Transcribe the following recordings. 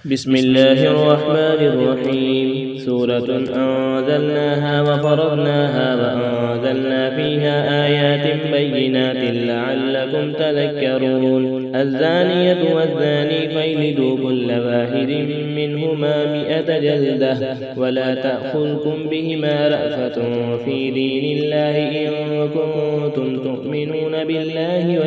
بسم الله الرحمن الرحيم. سورة أنزلناها وفرضناها وأنزلنا فيها آيات بينات لعلكم تذكرون. الزانية والزاني فاجلدوا كل واحد منهما 100 جلدة ولا تأخذكم بهما رأفة في دين الله إن كنتم تؤمنون بالله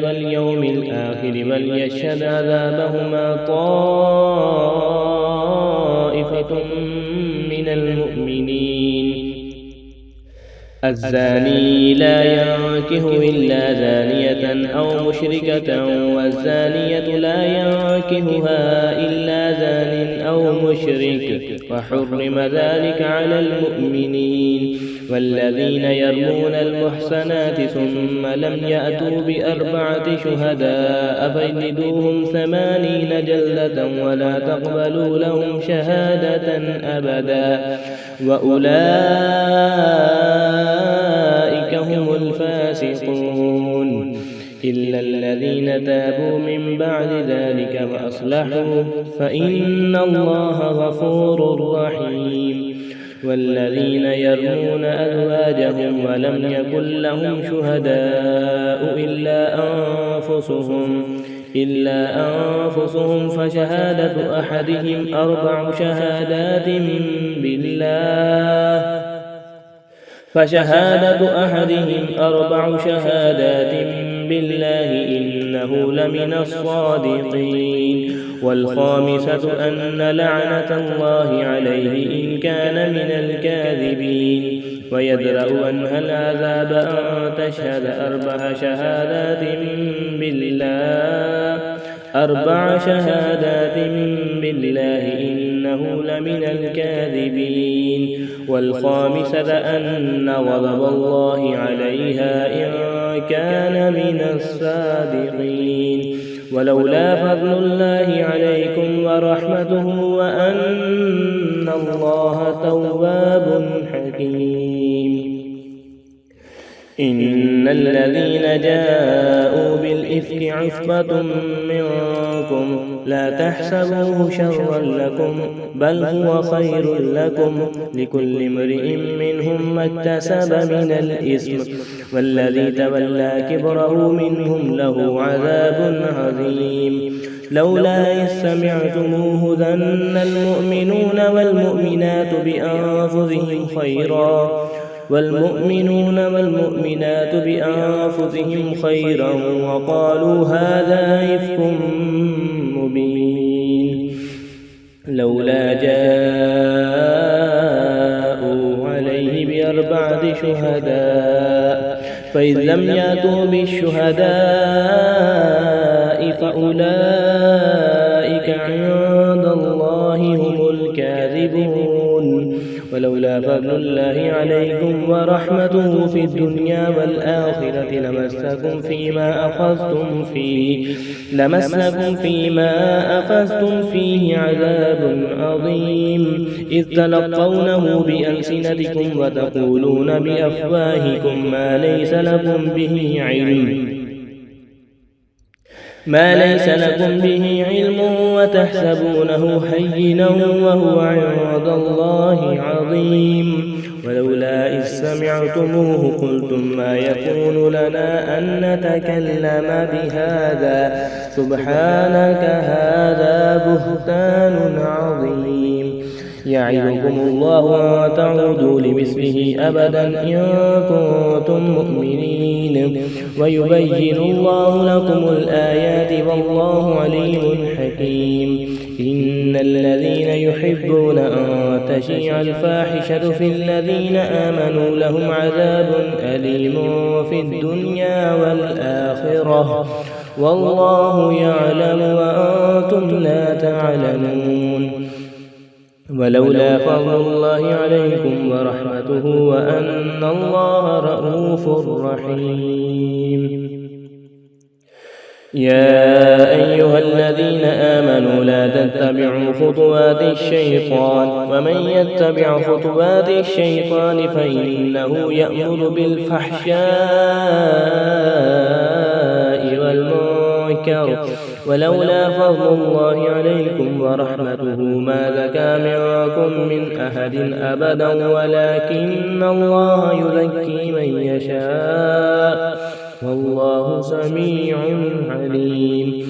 واليوم الآخر وليشهد عذابهما طائفة من المؤمنين. الزاني لا ينكح إلا زانية أو مشركة والزانية لا ينكحها إلا زان أو مشرك وحرم ذلك على المؤمنين. والذين يرمون المحصنات ثم لم يأتوا ب4 شهداء فاجلدوهم 80 جلدة ولا تقبلوا لهم شهادة أبدا وأولئك هم الفاسقون. إلا الذين تابوا من بعد ذلك وأصلحوا فإن الله غفور رحيم. والذين يرمون أزواجهم ولم يكن لهم شهداء إلا أنفسهم فشهادة أحدهم 4 شهادات بالله إنه لمن الصادقين. والخامسة أن لعنة الله عليه إن كان من الكاذبين. ويدرأ عنها العذاب أن تشهد 4 شهادات بالله إنه لمن الكاذبين. والخامسة أن غضب الله عليها إن كان من الصادقين. ولولا فضل الله عليكم ورحمته وأن الله تواب حكيم. إن الذين جاءوا بالإفك عصبة منكم لا تحسبوه شرا لكم بل هو خير لكم لكل امرئ منهم ما اكتسب من الإثم والذي تولى كبره منهم له عذاب عظيم. لولا إذ سمعتموه ظن المؤمنون والمؤمنات بأنفسهم خيرا وقالوا هذا إفك مبين. لولا جاءوا عليه ب4 شهداء فإذ لم يأتوا بالشهداء فأولئك عند الله هم الكاذبون. ولولا فضل الله عليكم ورحمته في الدنيا والآخرة لمسكم فيما أخذتم فيه عذاب عظيم. إذ تلقونه بألسنتكم وتقولون بأفواهكم ما ليس لكم به علم وتحسبونه هينا وهو عند الله عظيم. ولولا إذ سمعتموه قلتم ما يكون لنا أن نتكلم بهذا سبحانك هذا بهتان عظيم. يعظكم الله أن تعودوا لمثله أبدا إن كنتم مؤمنين ويبين الله لكم الآيات والله عليم حكيم. إن الذين يحبون أن تشيع الفاحشة في الذين آمنوا لهم عذاب أليم في الدنيا والآخرة والله يعلم وأنتم لا تعلمون. ولولا فضل الله عليكم ورحمته وأن الله رءوف رحيم. يا أيها الذين آمنوا لا تتبعوا خطوات الشيطان ومن يتبع خطوات الشيطان فإنه يأمر بالفحشاء تذكر ولولا فضل الله عليكم ورحمته ما زكى منكم من أحد أبدا ولكن الله يزكي من يشاء والله سميع عليم.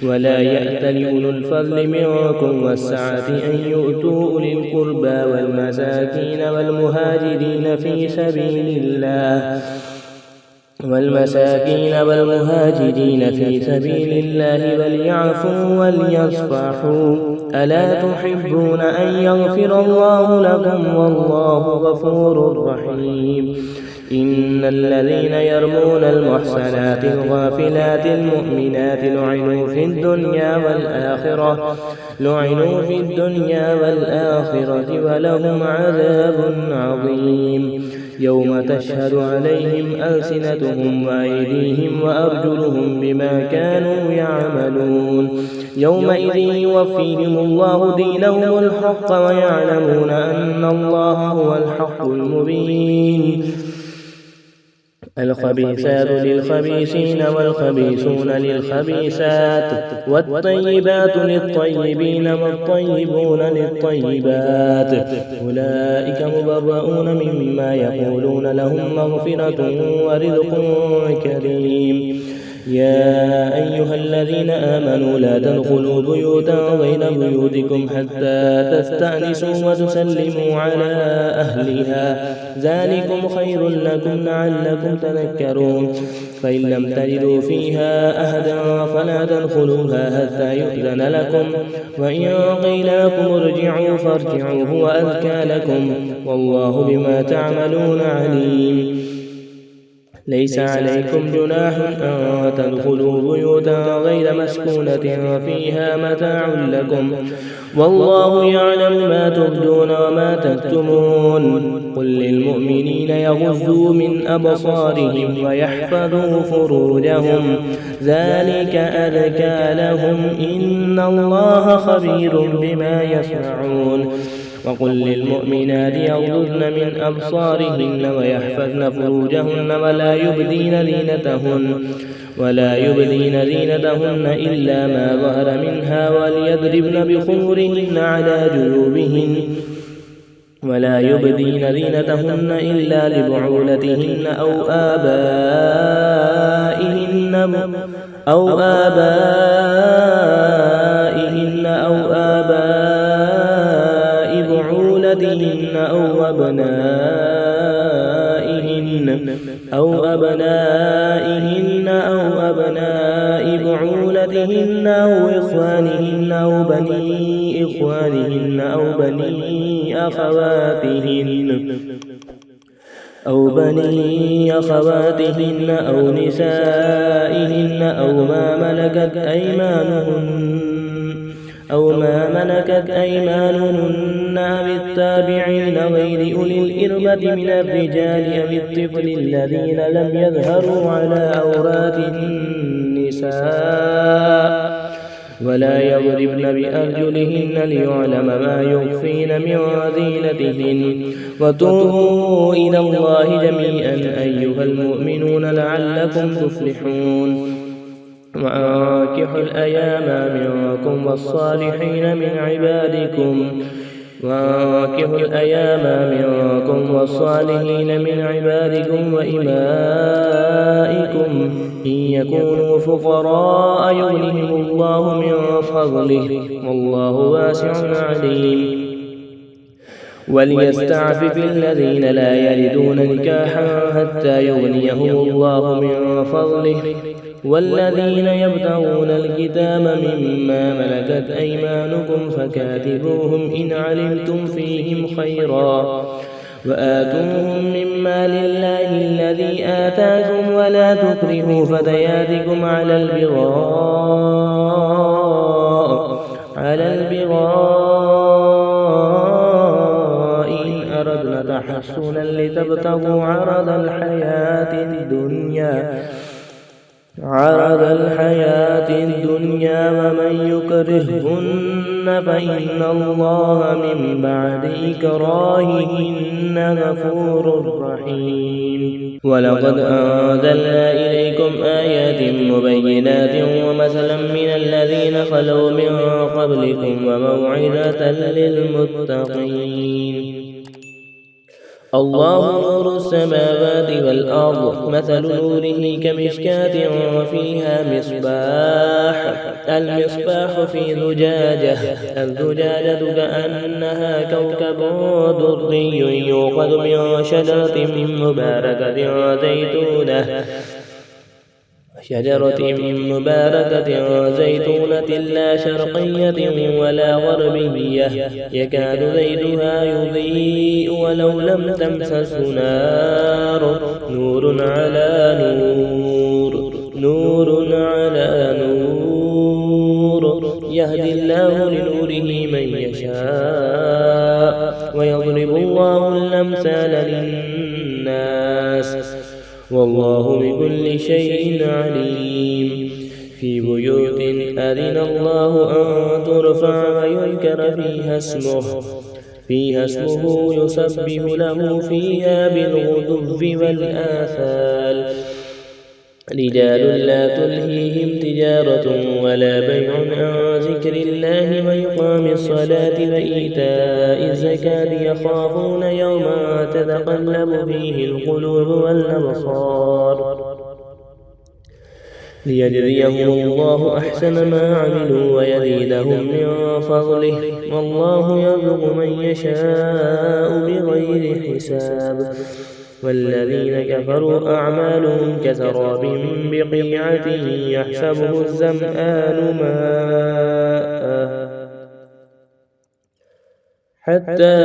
ولا يأتل أولو الفضل منكم والسعة أن يؤتوا أولي القربى والمساكين والمهاجرين في سبيل الله وليعفوا وليصفحوا ألا تحبون أن يغفر الله لكم والله غفور رحيم. إن الذين يرمون المحصنات الغافلات المؤمنات لعنوا في الدنيا والآخرة ولهم عذاب عظيم. يوم تشهد عليهم ألسنتهم وأيديهم وأرجلهم بما كانوا يعملون يومئذ يوفيهم الله دينهم الحق ويعلمون أن الله هو الحق المبين. الخبيثات للخبيثين والخبيثون للخبيثات والطيبات للطيبين والطيبون للطيبات أولئك مبرؤون مما يقولون لهم مغفرة ورزق كريم. يا أيها الذين آمنوا لا تدخلوا بيوتا غير بيوتكم حتى تستأنسوا وتسلموا على أهلها ذلكم خير لكم لعلكم تذكرون. فإن لم تجدوا فيها أحدا فلا تدخلوها حتى يؤذن لكم وإن قيل لكم ارجعوا فارجعوا هو أزكى لكم والله بما تعملون عليم. ليس عليكم جناح أن تدخلوا بيوتا غير مسكونة فيها متاع لكم والله يعلم ما تبدون وما تكتمون. قل للمؤمنين يغضوا من أبصارهم ويحفظوا فروجهم ذلك أزكى لهم إن الله خبير بما يصنعون. وقل للمؤمنات يغضضن من أبصارهن ويحفظن فروجهن ولا يبدين زينتهن إلا ما ظهر منها وليضربن بخمرهن على جيوبهن ولا يبدين زينتهن إلا لبعولتهن أو آبائهن أو أبنائهن أو أبناء بعولتهن أو إخوانهن أو بني أخواتهن أو نسائهن أو ما ملكت أيمانهن أو التابعين غير أولي الإربة من الرجال أو الطفل الذين لم يظهروا على عورات النساء ولا يضربن بأرجلهن ليعلم ما يخفين من زينتهن. وتوبوا إلى الله جميعا أيها المؤمنون لعلكم تفلحون. وأنكحوا الأيام منكم والصالحين من عبادكم وإمائكم إن يكونوا فقراء يغنهم الله من فضله والله واسع عليم. وليستعفف الذين لا يجدون نكاحا حتى يغنيهم الله من فضله والذين يبتغون الكتاب مما ملكت أيمانكم فكاتبوهم إن علمتم فيهم خيرا وآتوهم مما لله الذي آتاكم ولا تكرهوا فتياتكم على البغاء إن أردنا تحصنا لتبتغوا عرض الحياة الدنيا ومن يكرهن فإن الله من بعد إكراههن غفور رحيم. ولقد أنزلنا إليكم إليكم آيات مبينات ومثلا من الذين خلوا من قبلكم وموعظة للمتقين. الله نور السماوات والأرض، مثل نوره كمشكاة فيها مصباح، المصباح في زجاجة، الزجاجة كأنها كوكب دري يوقد من شجرة مباركة زيتونة لا شرقية ولا غربية، يكاد زيتها يضيء ولو لم تمسسه نار، نور على نور، يهدي الله لنوره من يشاء ويضرب الله الأمثال للناس، والله بكل شيء عليم. في بيوت أذن الله أن ترفع ويذكر فيها اسمه يسبح له فيها بالغدو والآثال، رجال لا تلهيهم تجارة ولا بيع عن ذكر الله وإقام الصلاة وإيتاء الزكاة يخافون يوما تتقلب فيه القلوب والأبصار، ليجزيهم الله أحسن ما عملوا ويزيدهم من فضله، والله يرزق من يشاء بغير حساب. والذين كفروا أعمالهم كسراب بقيعة يحسبه الظمآن ماء حتى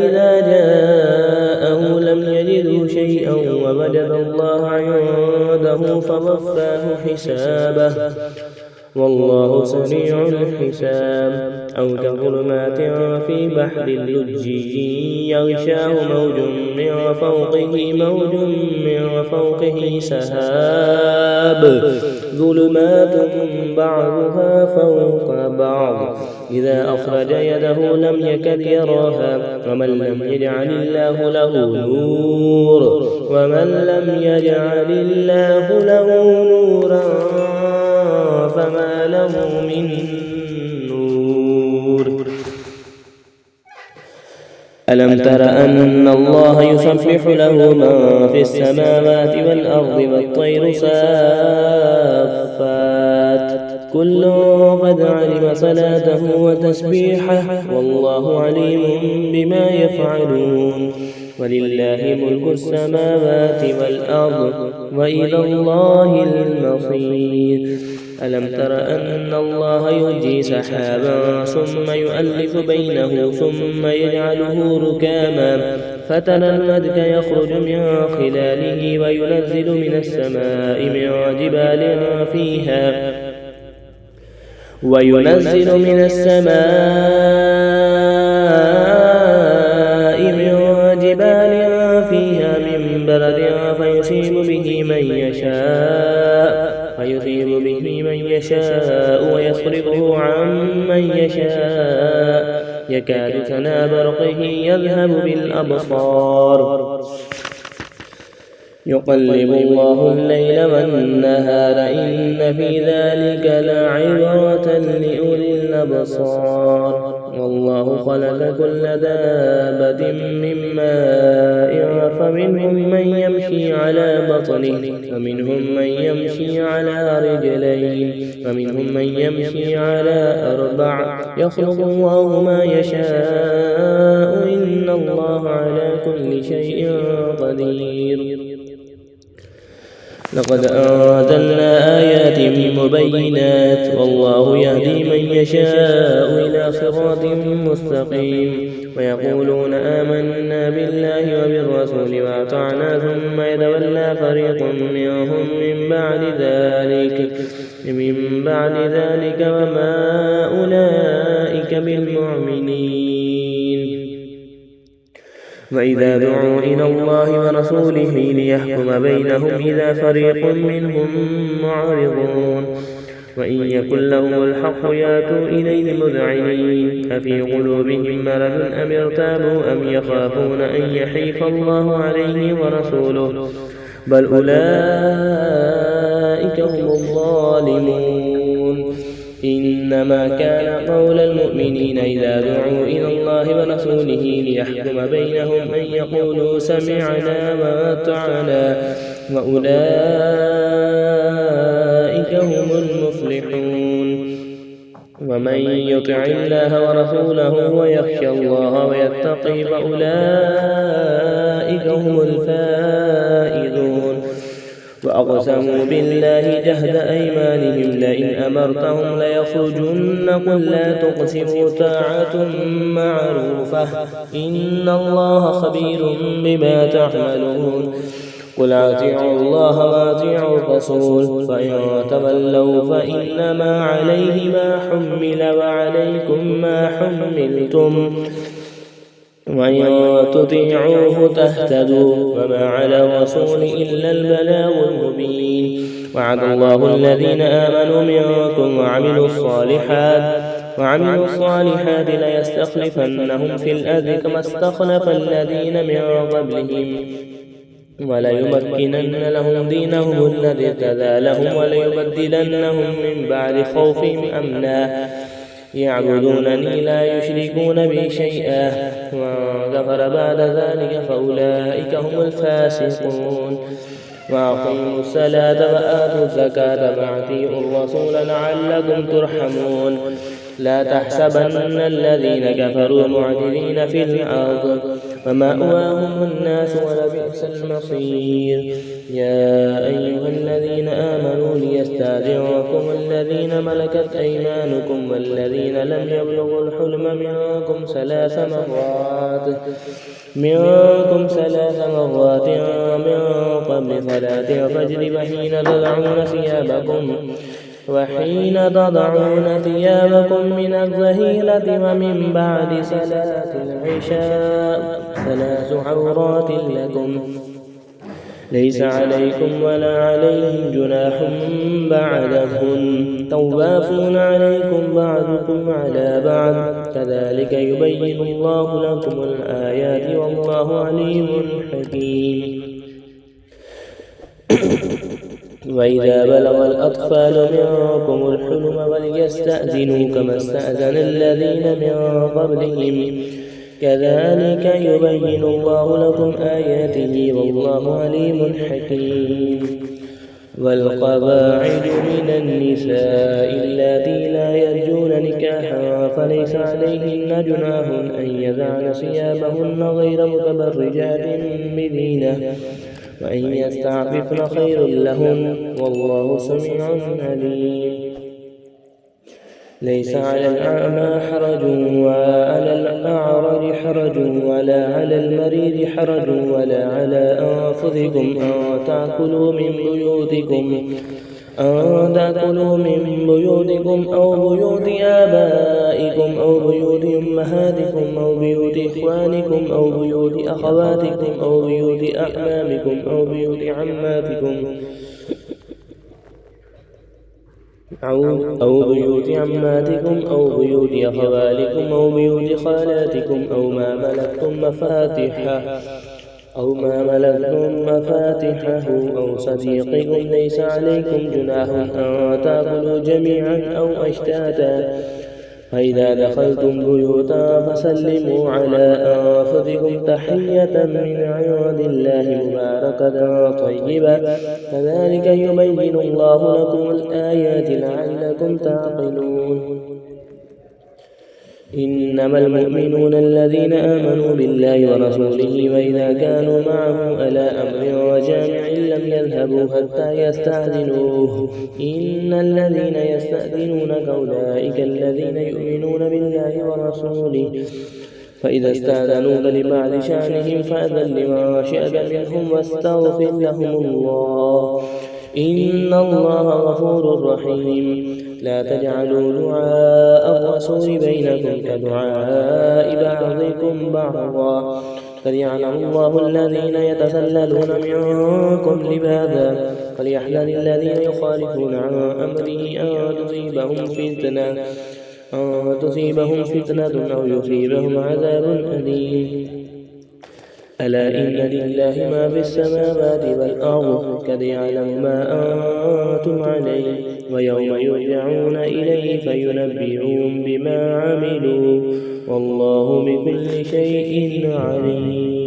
إذا جاءه لم يجده شيئا ووجد الله عنده فوفاه حسابه، والله سريع الحساب. أو كظلمات في بحر لجي يغشاه موج من فوقه سحاب، ظلمات بعضها فوق بعض، إذا أخرج يده لم يكد يراها، ومن لم يجعل الله له نورا فما له من نور. ألم تر أن الله يسبح له من في السماوات والأرض والطير صافات، كل قد علم صلاته وتسبيحه، والله عليم بما يفعلون. ولله ملك السماوات والأرض وإلى الله المصير. ألم تر أن الله يزجي سحابا ثم يؤلف بينه ثم يجعله ركاما فترى الودك يخرج من خلاله وينزل من السماء من جبال فيها من برد فيصيب به من يشاء ويصرفه عن من يشاء، يكاد سنا برقه يذهب بالأبصار، يقلب الله الليل والنهار إن في ذلك لعبرة لأولي الأبصار. والله خلق كل دابة من ماء فمنهم من يمشي على بطنه ومنهم من يمشي على رجلين ومنهم من يمشي على 4، يخلق الله ما يشاء إن الله على كل شيء قدير. لقد أنزلنا آيات مبينات والله يهدي من يشاء إلى صراط مستقيم. ويقولون آمنا بالله وبالرسول وأطعنا ثم يتولى فريق منهم من بعد ذلك وما أولئك بالمؤمنين. وإذا دعوا إلى الله ورسوله ليحكم بينهم إذا فريق منهم معرضون، وإن يكن لهم الحق يأتوا إليه مذعنين، أفي قلوبهم مرض أم ارتابوا أم يخافون أن يحيف الله عليه ورسوله، بل أولئك الظالمون إنما كان قول المؤمنين إذا دعوا إلى الله ورسوله ليحكم بينهم أن يقولوا سمعنا وأطعنا وأولئك هم المفلحون ومن يطع الله ورسوله ويخشى الله ويتقي فأولئك هم الفائزون وأقسموا بالله جهد أيمانهم لئن أمرتهم ليخرجن قل لا تقسموا طاعة معروفة إن الله خبير بما تعملون قل أطيعوا الله وأطيعوا الرسول فإن تولوا فإنما عليه ما حمل وعليكم ما حملتم وإن تطيعوه تهتدوا وما على الرسول إلا البلاغ المبين وعد الله الذين آمنوا منكم وعملوا الصالحات ليستخلفنهم في الأرض كما استخلف الذين من قبلهم وليمكنن لهم دينهم الذي ارتضى لهم وليبدلنهم من بعد خوفهم أمنا يعبدونني لا يشركون بي شيئا وكفر بعد ذلك فأولئك هم الفاسقون وأقيموا الصلاة وآتوا الزكاة وأطيعوا الرسول لعلكم ترحمون لا تحسبن الذين كفروا معجزين في الأرض ومأواهم الناس ولبئس المصير يا أيها الذين آمنوا ليستأذنكم الذين ملكت أيمانكم والذين لم يبلغوا الحلم منكم ثلاث مرات من قبل صلاة الفجر وحين تضعون ثيابكم من الظهيرة ومن بعد صلاة العشاء 3 عورات لكم ليس عليكم ولا عليهم جناح بعدهن طوافون عليكم بعضكم على بعض كذلك يبين الله لكم الآيات والله عليم حكيم وإذا بلغ الأطفال منكم الحلم وليستأذنوا كما استأذن الذين من قبلهم كذلك يبين الله لكم آياته والله عليم حكيم والقواعد من النساء اللاتي لا يرجون نكاحا فليس عليهن جناح أن يضعن ثيابهن غير متبرجات بزينة وإن يستعففن خير لهن والله سميع عليم ليس على الأعمى حرج ولا على الأعرج حرج ولا على المريض حرج ولا على أنفسكم أن تأكلوا من بيوتكم أو بيوت آبائكم أو بيوت أمهاتكم أو بيوت إخوانكم أو بيوت أخواتكم أو بيوت أعمامكم أو بيوت عماتكم أو بيوت عماتكم أو بيوت أخوالكم أو بيوت خالاتكم أو ما ملكتم مفاتحه أو صديقكم ليس عليكم جناح أن تأكلوا جميعا أو أشتاتا فإذا دخلتم بيوتا فسلموا على أنفسكم تحية من عند الله مباركة طيبة كذلك يبين الله لكم الآيات لعلكم تعقلون إنما المؤمنون الذين آمنوا بالله ورسوله وإذا كانوا معه على أمر جامع لم يذهبوا حتى يستأذنوه إن الذين يستأذنونك أولئك الذين يؤمنون بالله ورسوله فإذا استأذنوك لبعض شأنهم فأذن لما شئت منهم واستغفر لهم الله إن الله غفور رحيم لا تجعلوا دعاء الرسول بينكم كدعاء بعضكم بعضا قد يعلم الله الذين يتسللون منكم لبادا فليحذر الذين يخالفون عن أمره أن تصيبهم فتنة أو يصيبهم عذاب أليم ألا إن لله ما في السماوات والأرض قد يعلم ما أنتم عليه ويوم يرجعون إليه فينبئهم بما عملوا والله بكل شيء عليم.